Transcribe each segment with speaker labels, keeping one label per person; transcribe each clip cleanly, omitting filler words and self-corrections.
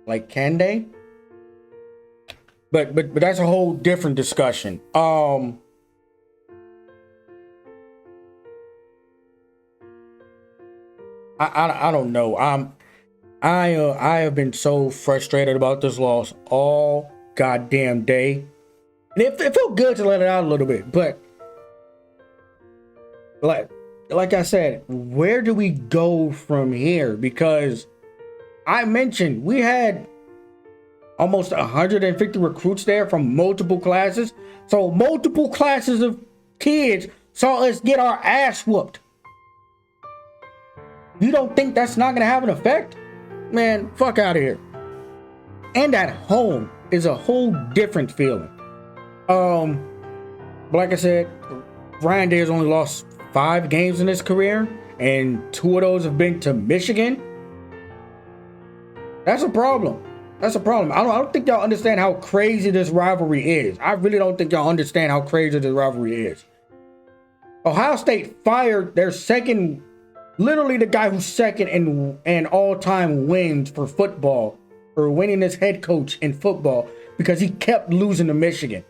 Speaker 1: Like, can they? But that's a whole different discussion. I don't know. I have been so frustrated about this loss all goddamn day, and it felt good to let it out a little bit. But like I said, where do we go from here? Because I mentioned we had almost 150 recruits there from multiple classes. So multiple classes of kids saw us get our ass whooped. You don't think that's not gonna have an effect? Man, fuck out of here. And at home is a whole different feeling. But like I said, Ryan Day has only lost 5 games in his career, and 2 of those have been to Michigan. That's a problem. That's a problem. I don't think y'all understand how crazy this rivalry is. I really don't think y'all understand how crazy this rivalry is. Ohio State fired their second, literally the guy who's second in all-time wins for football, for winning as head coach in football, because he kept losing to Michigan.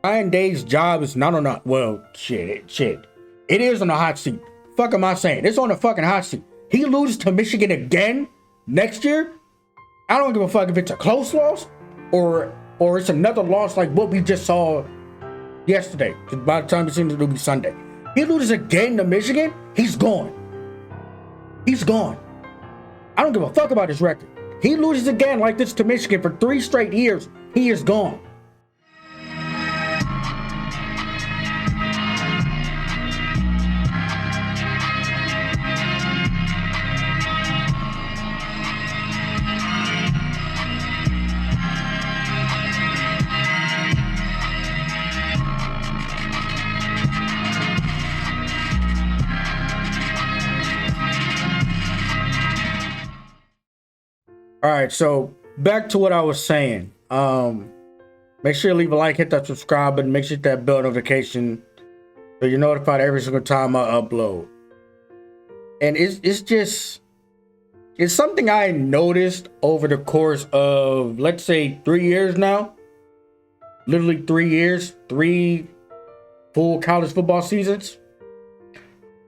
Speaker 1: Ryan Day's job is not on a, well, shit. It is on the hot seat. Fuck am I saying? It's on the fucking hot seat. He loses to Michigan again next year. I don't give a fuck if it's a close loss or it's another loss like what we just saw yesterday. By the time it's in, it'll be Sunday. He loses again to Michigan, he's gone. He's gone. I don't give a fuck about his record. He loses again like this to Michigan for 3 straight years, he is gone. All right, so back to what I was saying. Make sure you leave a like, hit that subscribe button, make sure you hit that bell notification so you're notified every single time I upload. And it's something I noticed over the course of, let's say, 3 years now. Literally 3 years, 3 full college football seasons.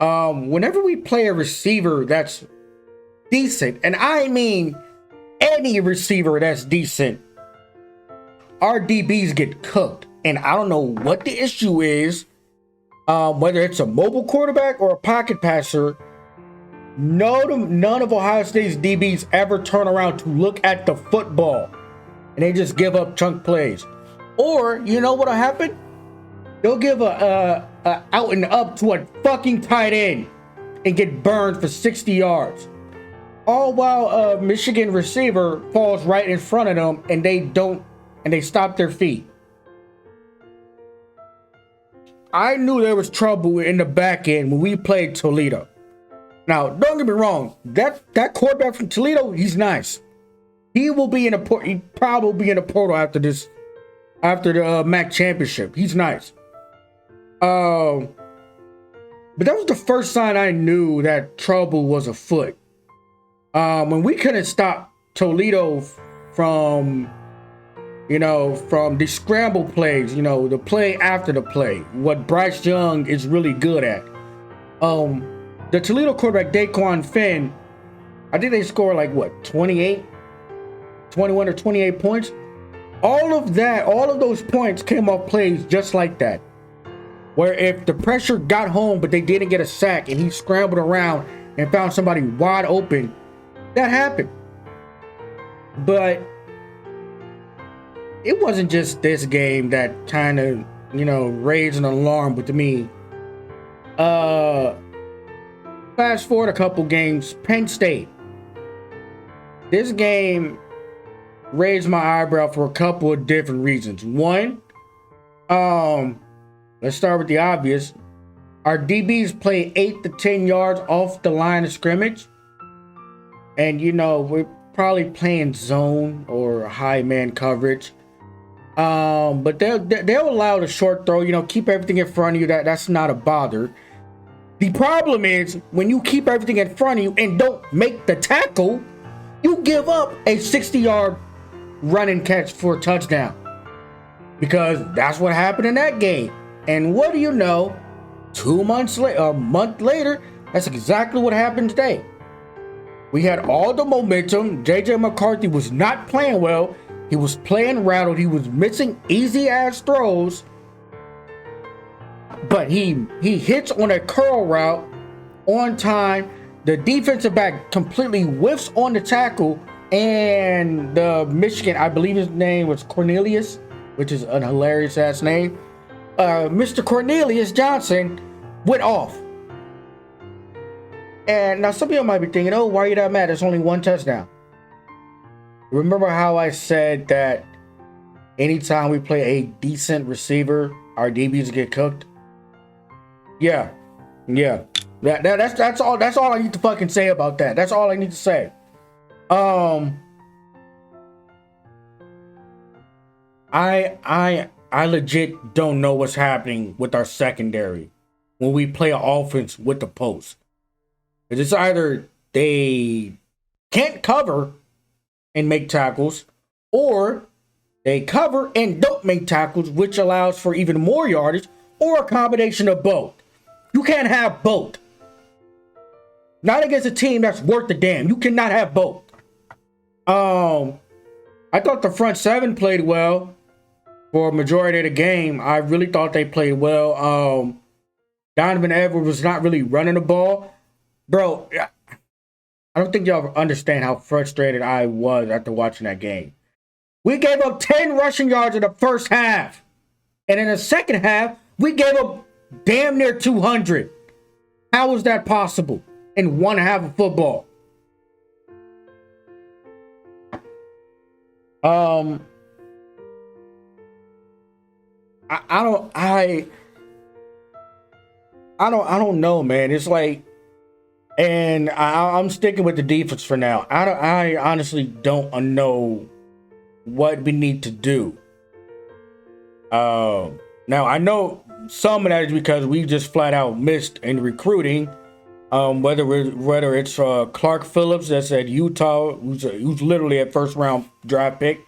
Speaker 1: Whenever we play a receiver that's decent, and I mean any receiver that's decent, our DBs get cooked. And I don't know what the issue is, whether it's a mobile quarterback or a pocket passer. None of Ohio State's DBs ever turn around to look at the football, and they just give up chunk plays. Or you know what'll happen? They'll give a out and up to a fucking tight end and get burned for 60 yards. All while a Michigan receiver falls right in front of them and they stop their feet. I knew there was trouble in the back end when we played Toledo. Now, don't get me wrong, that quarterback from Toledo, he's nice. He will be in a he probably be in the portal after the MAC championship. He's nice. But that was the first sign I knew that trouble was afoot. When we couldn't stop Toledo from the scramble plays, the play after the play, what Bryce Young is really good at. The Toledo quarterback, Daquan Finn, I think they scored like what, 21 or 28 points. All of those points came off plays just like that, where if the pressure got home but they didn't get a sack and he scrambled around and found somebody wide open, that happened. But it wasn't just this game that kind of, raised an alarm with me. Fast forward a couple games, Penn State. This game raised my eyebrow for a couple of different reasons. One, let's start with the obvious. Our DBs play 8 to 10 yards off the line of scrimmage. And, we're probably playing zone or high man coverage. But they'll allow the short throw, keep everything in front of you. That's not a bother. The problem is when you keep everything in front of you and don't make the tackle, You give up a 60-yard run and catch for a touchdown, because that's what happened in that game. And what do you know? 2 months later, a month later, that's exactly what happened today. We had all the momentum. JJ McCarthy was not playing well. He was playing rattled. He was missing easy ass throws. But he hits on a curl route on time. The defensive back completely whiffs on the tackle, and the Michigan, I believe his name was Cornelius, which is an hilarious ass name. Mr. Cornelius Johnson went off. And now some of you might be thinking, oh, why are you that mad? There's only one touchdown. Remember how I said that anytime we play a decent receiver, our DBs get cooked? Yeah. That's all I need to fucking say about that. That's all I need to say. I legit don't know what's happening with our secondary when we play an offense with the post. It's either they can't cover and make tackles, or they cover and don't make tackles, which allows for even more yardage, or a combination of both. You can't have both. Not against a team that's worth the damn. You cannot have both. I thought the front seven played well for a majority of the game. I really thought they played well. Donovan Edwards was not really running the ball. Bro, I don't think y'all understand how frustrated I was after watching that game. We gave up 10 rushing yards in the first half. And in the second half, we gave up damn near 200. How is that possible in one half of football? I don't know, man. It's like, and I'm sticking with the defense for now. I honestly don't know what we need to do. Now I know some of that is because we just flat out missed in recruiting. Whether it's Clark Phillips that's at Utah, who's literally a first round draft pick,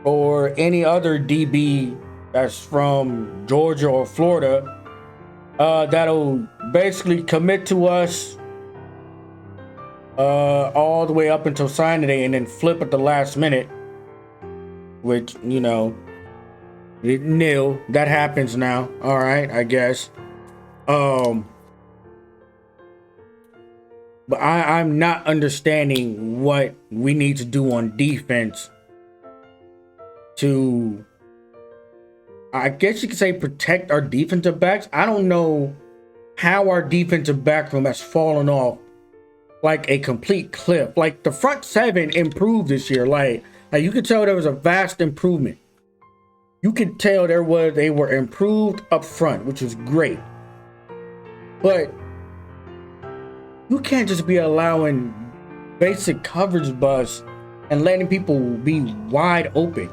Speaker 1: or any other DB that's from Georgia or Florida, that'll basically commit to us all the way up until signing day and then flip at the last minute, which, you know, nil. That happens now. All right, I guess. But I'm not understanding what we need to do on defense to, I guess you could say, protect our defensive backs. I don't know how our defensive back room has fallen off like a complete cliff. Like, the front seven improved this year. Like you could tell there was a vast improvement. You could tell they were improved up front, which was great. But you can't just be allowing basic coverage busts and letting people be wide open.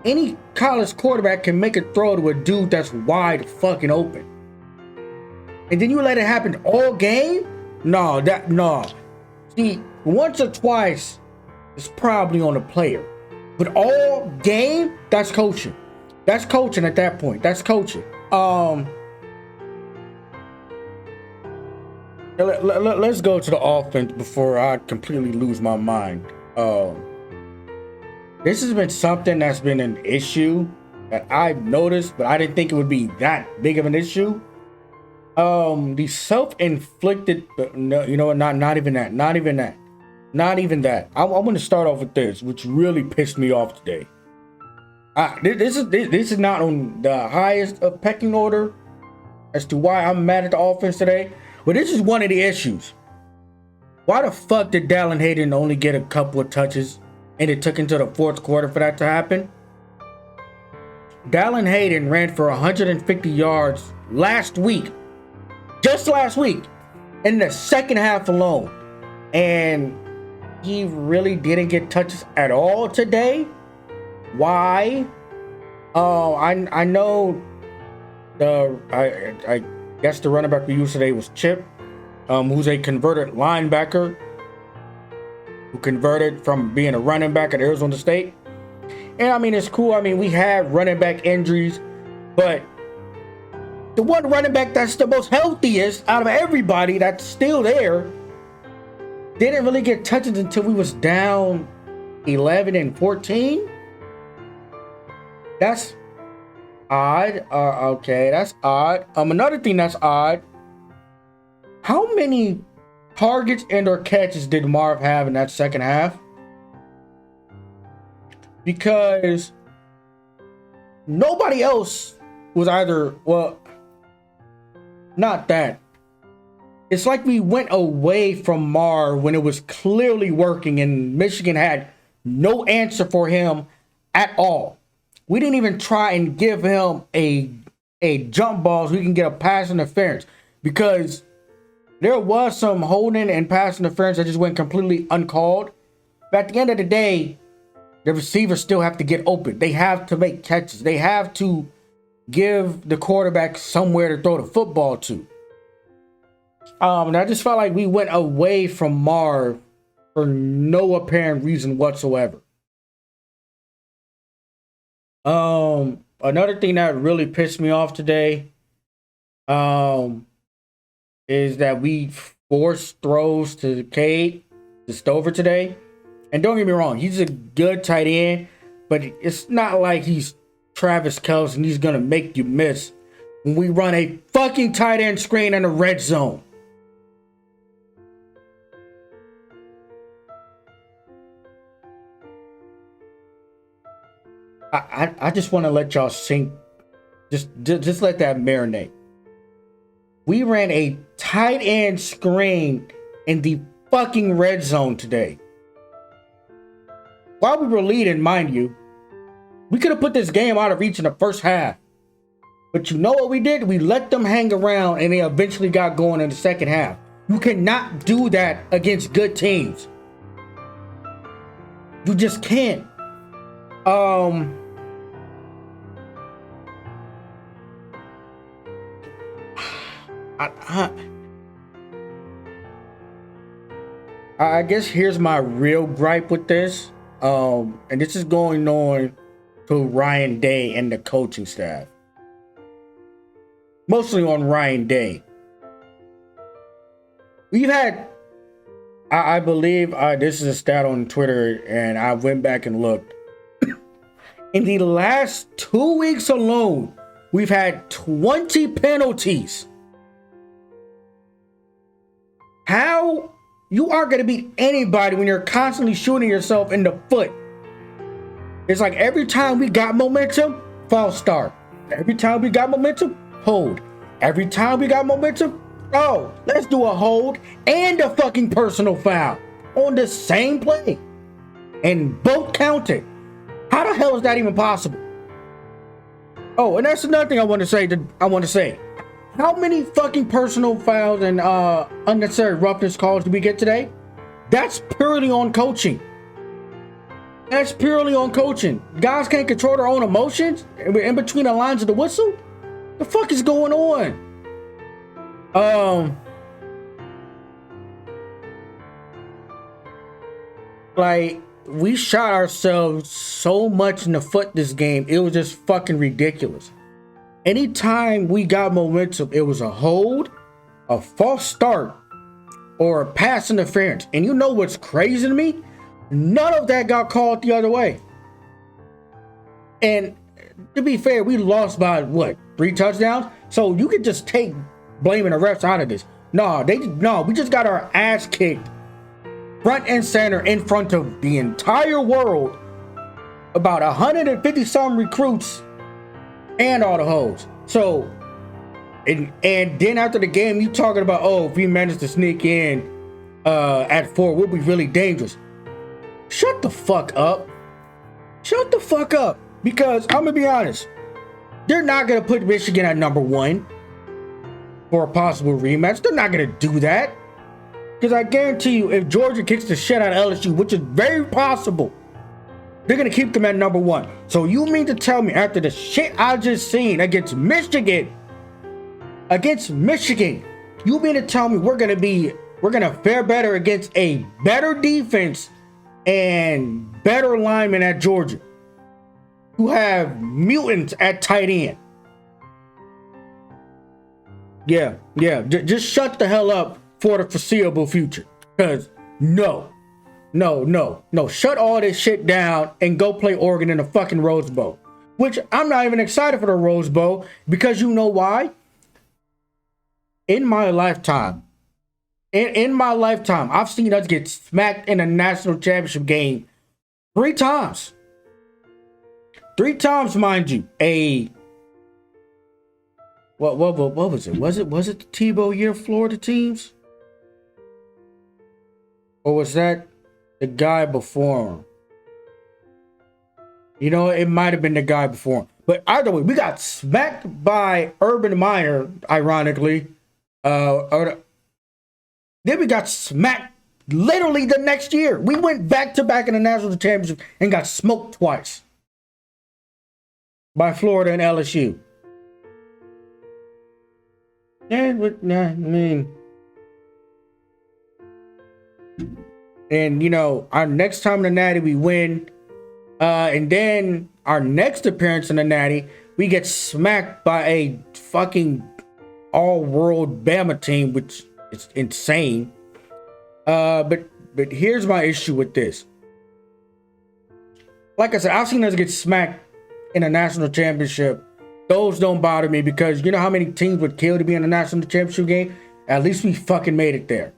Speaker 1: Any college quarterback can make a throw to a dude that's wide fucking open. And then you let it happen all game? No. See, once or twice, it's probably on the player. But all game, that's coaching. That's coaching at that point. That's coaching. Let's go to the offense before I completely lose my mind. This has been something that's been an issue that I've noticed, but I didn't think it would be that big of an issue. The self-inflicted, no, you know what? Not even that. I want to start off with this, which really pissed me off today. This is not on the highest of pecking order as to why I'm mad at the offense today, but this is one of the issues. Why the fuck did Dallin Hayden only get a couple of touches and it took into the fourth quarter for that to happen? Dallin Hayden ran for 150 yards just last week, in the second half alone. And he really didn't get touches at all today. Why? I know I guess the running back we used today was Chip, who's a converted linebacker. who converted from being a running back at Arizona State. And I mean, it's cool. I mean, we had running back injuries, but the one running back that's the most healthiest out of everybody that's still there didn't really get touches until we was down 11 and 14. That's odd. Okay, that's odd. Another thing that's odd. How many targets and/or catches did Marv have in that second half? Because nobody else was either, well, not that. It's like we went away from Marv when it was clearly working and Michigan had no answer for him at all. We didn't even try and give him a jump ball so we can get a pass interference, because there was some holding and pass interference that just went completely uncalled. But at the end of the day, the receivers still have to get open. They have to make catches. They have to give the quarterback somewhere to throw the football to. And I just felt like we went away from Marv for no apparent reason whatsoever. Another thing that really pissed me off today is that we forced throws to Cade, to Stover today. And don't get me wrong, he's a good tight end, but it's not like he's Travis Kelce and he's gonna make you miss when we run a fucking tight end screen in the red zone. I just want to let y'all sink. Just let that marinate. We ran a tight end screen in the fucking red zone today. While we were leading, mind you, we could have put this game out of reach in the first half. But you know what we did? We let them hang around and they eventually got going in the second half. You cannot do that against good teams. You just can't. I guess here's my real gripe with this. And this is going on to Ryan Day and the coaching staff. Mostly on Ryan Day. We've had, I believe, this is a stat on Twitter, and I went back and looked. In the last 2 weeks alone, we've had 20 penalties. How you aren't going to beat anybody when you're constantly shooting yourself in the foot? It's like every time we got momentum, false start. Every time we got momentum, hold. Every time we got momentum, oh, let's do a hold and a fucking personal foul on the same play. And both counted. How the hell is that even possible? Oh, and that's another thing I want to say. How many fucking personal fouls and unnecessary roughness calls did we get today? That's purely on coaching. That's purely on coaching. Guys can't control their own emotions in between the lines of the whistle? The fuck is going on? Like, we shot ourselves so much in the foot this game, it was just fucking ridiculous. Anytime we got momentum, it was a hold, a false start, or a pass interference. And you know what's crazy to me? None of that got called the other way. And to be fair, we lost by what, 3 touchdowns? So you could just take blaming the refs out of this. No, we just got our ass kicked front and center in front of the entire world. About 150 some recruits and all the hoes. So, and then after the game, you talking about, oh, if we managed to sneak in at 4, we'll be really dangerous. Shut the fuck up. Shut the fuck up. Because I'm gonna be honest, they're not gonna put Michigan at number 1 for a possible rematch. They're not gonna do that. Because I guarantee you, if Georgia kicks the shit out of LSU, which is very possible, they're going to keep them at number 1. So you mean to tell me after the shit I just seen against Michigan, you mean to tell me we're going to fare better against a better defense and better linemen at Georgia. You have mutants at tight end. Yeah. Just shut the hell up for the foreseeable future. Because no. Shut all this shit down and go play Oregon in the fucking Rose Bowl. Which I'm not even excited for the Rose Bowl, because you know why? In my lifetime, I've seen us get smacked in a national championship game 3 times. 3 times, mind you. What was it? Was it the Tebow year Florida teams? Or was that the guy before him? You know, it might have been the guy before him. But either way, we got smacked by Urban Meyer, ironically. Then we got smacked literally the next year. We went back-to-back in the national championship and got smoked twice by Florida and LSU. Yeah, but I mean, and you know, our next time in the Natty we win, and then our next appearance in the Natty we get smacked by a fucking all-world Bama team, which is insane. But here's my issue with this. Like I said, I've seen us get smacked in a national championship. Those don't bother me, because you know how many teams would kill to be in a national championship game? At least we fucking made it there.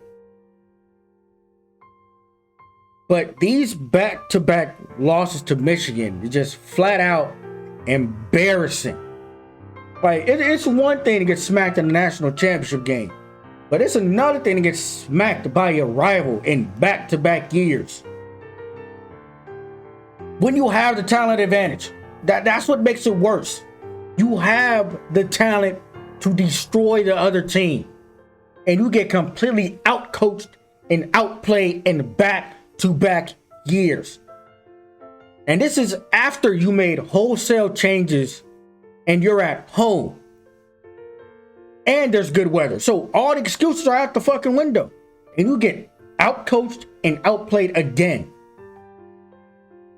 Speaker 1: But these back-to-back losses to Michigan is just flat out embarrassing. Like, it's one thing to get smacked in a national championship game, but it's another thing to get smacked by your rival in back-to-back years. When you have the talent advantage, that's what makes it worse. You have the talent to destroy the other team, and you get completely outcoached and outplayed in back-to-back years. And this is after you made wholesale changes and you're at home and there's good weather. So all the excuses are out the fucking window, and you get outcoached and outplayed again.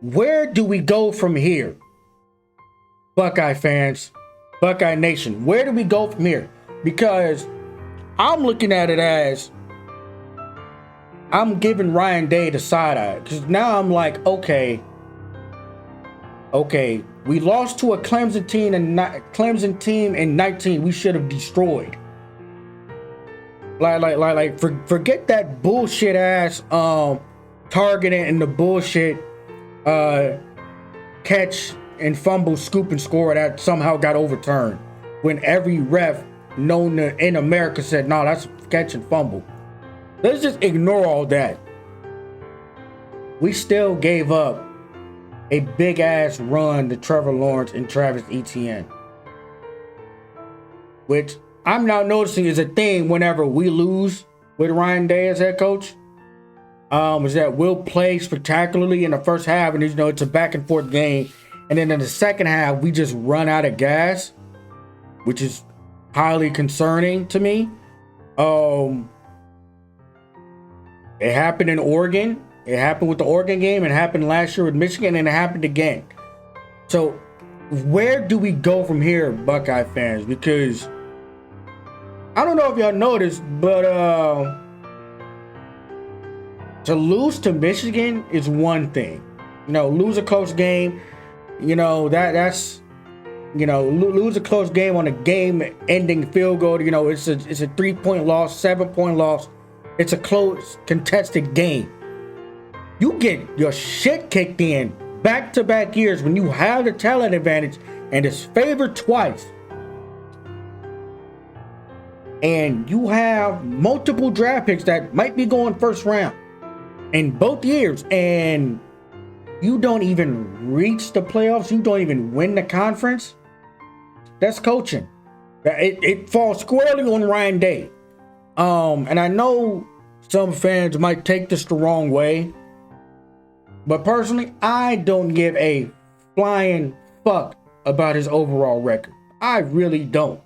Speaker 1: Where do we go from here? Buckeye fans, Buckeye Nation, where do we go from here? Because I'm looking at it as I'm giving Ryan Day the side eye, because now I'm like, okay, we lost to a Clemson team in 19 we should have destroyed. Forget that bullshit ass targeting and the bullshit catch and fumble, scoop and score that somehow got overturned, when every ref known in America said, no, that's catch and fumble. Let's just ignore all that. We still gave up a big ass run to Trevor Lawrence and Travis Etienne, which I'm now noticing is a thing whenever we lose with Ryan Day as head coach. Is that we'll play spectacularly in the first half, and you know, it's a back and forth game. And then in the second half, we just run out of gas, which is highly concerning to me. It happened in Oregon. It happened with the Oregon game. It happened last year with Michigan, and it happened again. So where do we go from here, Buckeye fans? Because I don't know if y'all noticed, but to lose to Michigan is one thing. You know, lose a close game. You know, that's, you know, lose a close game on a game-ending field goal. You know, it's a 3-point loss, 7-point loss. It's a close, contested game. You get your shit kicked in back-to-back years when you have the talent advantage and it's favored twice. And you have multiple draft picks that might be going first round in both years, and you don't even reach the playoffs. You don't even win the conference. That's coaching. It falls squarely on Ryan Day. And I know some fans might take this the wrong way, but personally, I don't give a flying fuck about his overall record. I really don't.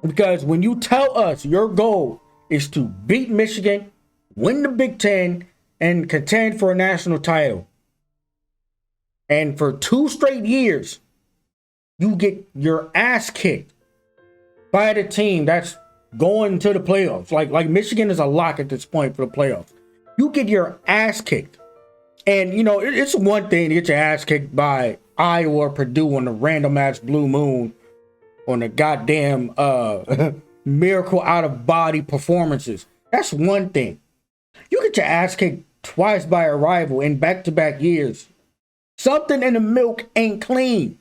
Speaker 1: Because when you tell us your goal is to beat Michigan, win the Big Ten, and contend for a national title. And for 2 straight years, you get your ass kicked by the team that's going to the playoffs. Like Michigan is a lock at this point for the playoffs. You get your ass kicked. And, you know, it's one thing to get your ass kicked by Iowa or Purdue on the random ass blue moon on the goddamn miracle out of body performances. That's one thing. You get your ass kicked twice by a rival in back-to-back years. Something in the milk ain't clean.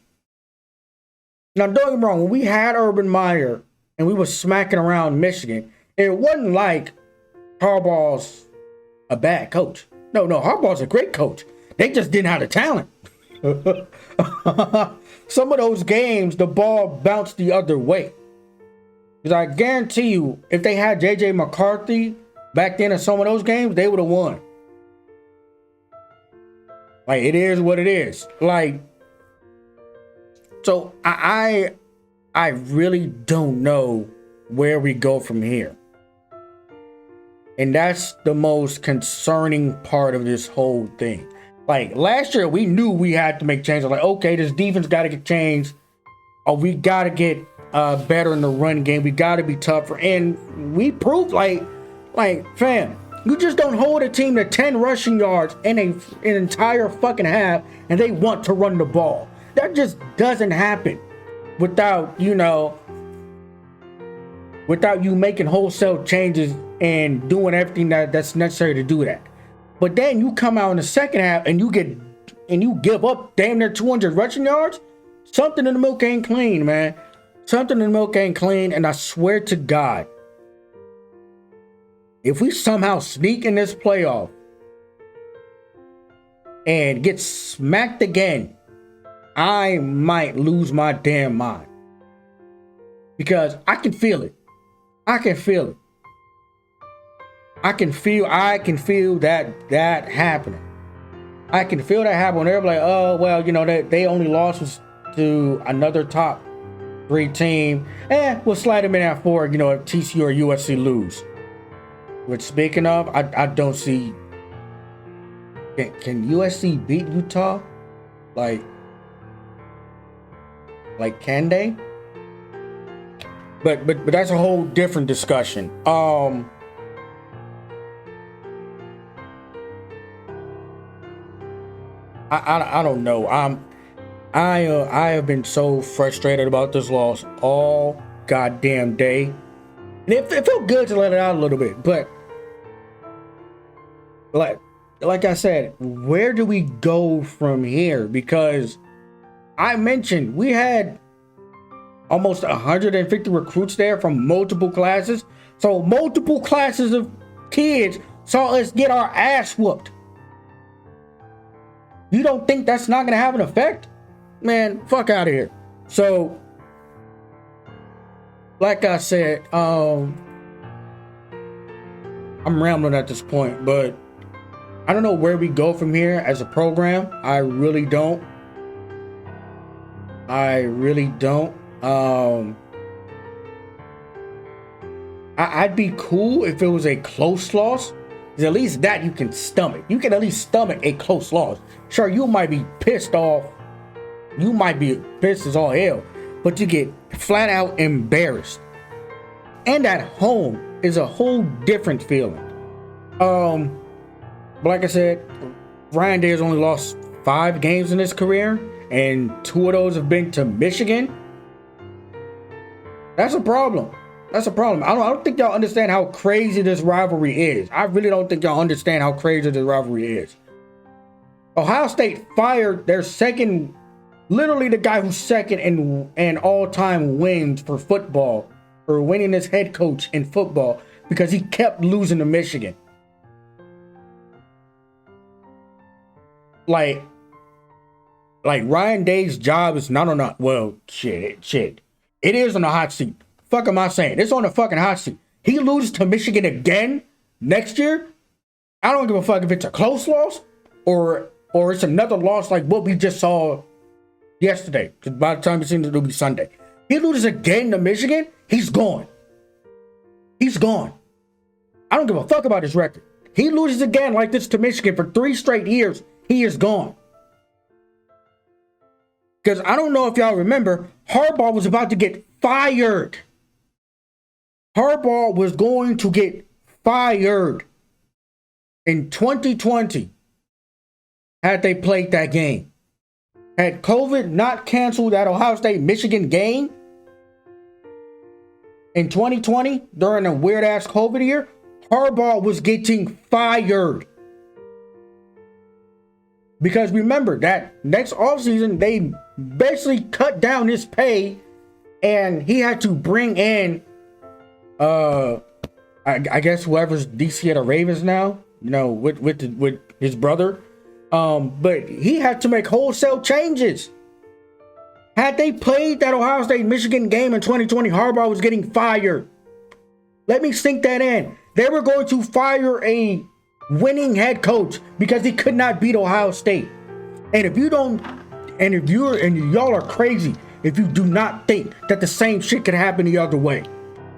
Speaker 1: Now, don't get me wrong. When we had Urban Meyer and we were smacking around Michigan, it wasn't like Harbaugh's a bad coach. No, Harbaugh's a great coach. They just didn't have the talent. Some of those games, the ball bounced the other way. Because I guarantee you, if they had J.J. McCarthy back then in some of those games, they would have won. Like, it is what it is. Like, so I really don't know where we go from here. And that's the most concerning part of this whole thing. Like, last year, we knew we had to make changes. Like, okay, this defense got to get changed. Or we got to get better in the run game. We got to be tougher. And we proved, like, fam, you just don't hold a team to 10 rushing yards in an entire fucking half and they want to run the ball. That just doesn't happen without, you know, without you making wholesale changes and doing everything that's necessary to do that. But then you come out in the second half and you give up damn near 200 rushing yards. Something in the milk ain't clean, man. Something in the milk ain't clean. And I swear to God, if we somehow sneak in this playoff and get smacked again, I might lose my damn mind. Because I can feel it. I can feel it. I can feel that happening. I can feel that happening. They're like, oh, well, you know, they only lost to another top 3 team. We'll slide them in at 4, you know, if TCU or USC lose. Which, speaking of, I don't see. Can USC beat Utah? Like, can they? But that's a whole different discussion. I don't know. I have been so frustrated about this loss all goddamn day, and it felt good to let it out a little bit. But like I said, where do we go from here? Because I mentioned we had almost 150 recruits there from multiple classes. So multiple classes of kids saw us get our ass whooped. You don't think that's not going to have an effect? Man, fuck out of here. So, like I said, I'm rambling at this point, but I don't know where we go from here as a program. I really don't. I'd be cool if it was a close loss. Because at least that you can stomach. You can at least stomach a close loss. Sure, you might be pissed off. You might be pissed as all hell. But you get flat out embarrassed. And at home is a whole different feeling. But like I said, Ryan Day has only lost 5 games in his career. And 2 of those have been to Michigan. That's a problem. That's a problem. I don't think y'all understand how crazy this rivalry is. I really don't think y'all understand how crazy this rivalry is. Ohio State fired their second, literally the guy who's second in all-time wins for football, for winning as head coach in football, because he kept losing to Michigan. Like Ryan Day's job is not on a, well, shit. It is on the hot seat. Fuck am I saying? It's on the fucking hot seat. He loses to Michigan again next year. I don't give a fuck if it's a close loss or it's another loss like what we just saw yesterday. Because by the time it's in, it'll be Sunday. He loses again to Michigan. He's gone. He's gone. I don't give a fuck about his record. he loses again like this to Michigan for 3 straight years, he is gone. Because I don't know if y'all remember, Harbaugh was about to get fired. Harbaugh was going to get fired in 2020 had they played that game. Had COVID not canceled that Ohio State-Michigan game in 2020 during a weird-ass COVID year, Harbaugh was getting fired. Because remember that next offseason, they basically cut down his pay and he had to bring in, I guess whoever's DC at the Ravens now, you know, with his brother. But he had to make wholesale changes. Had they played that Ohio State-Michigan game in 2020, Harbaugh was getting fired. Let me sink that in. They were going to fire a winning head coach because he could not beat Ohio State. And if you don't, and if you're, and y'all are crazy if you do not think that the same shit could happen the other way.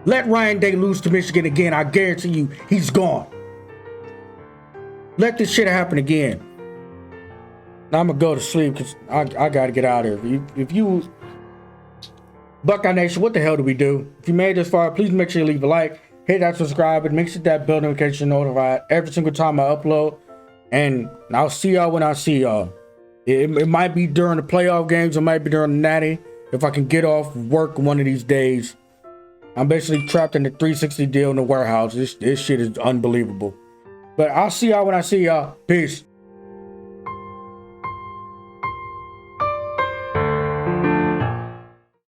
Speaker 1: Let Ryan Day lose to Michigan again. I guarantee you he's gone. Let this shit happen again. Now I'm gonna go to sleep because I gotta get out of here. If you Buckeye Nation, what the hell do we do? If you made it this far, please make sure you leave a like, hit that subscribe, and make sure that bell notification notified every single time I upload. And I'll see y'all when I see y'all. It might be during the playoff games, it might be during the Natty. If I can get off work one of these days. I'm basically trapped in the 360 deal in the warehouse. This shit is unbelievable. But I'll see y'all when I see y'all. Peace.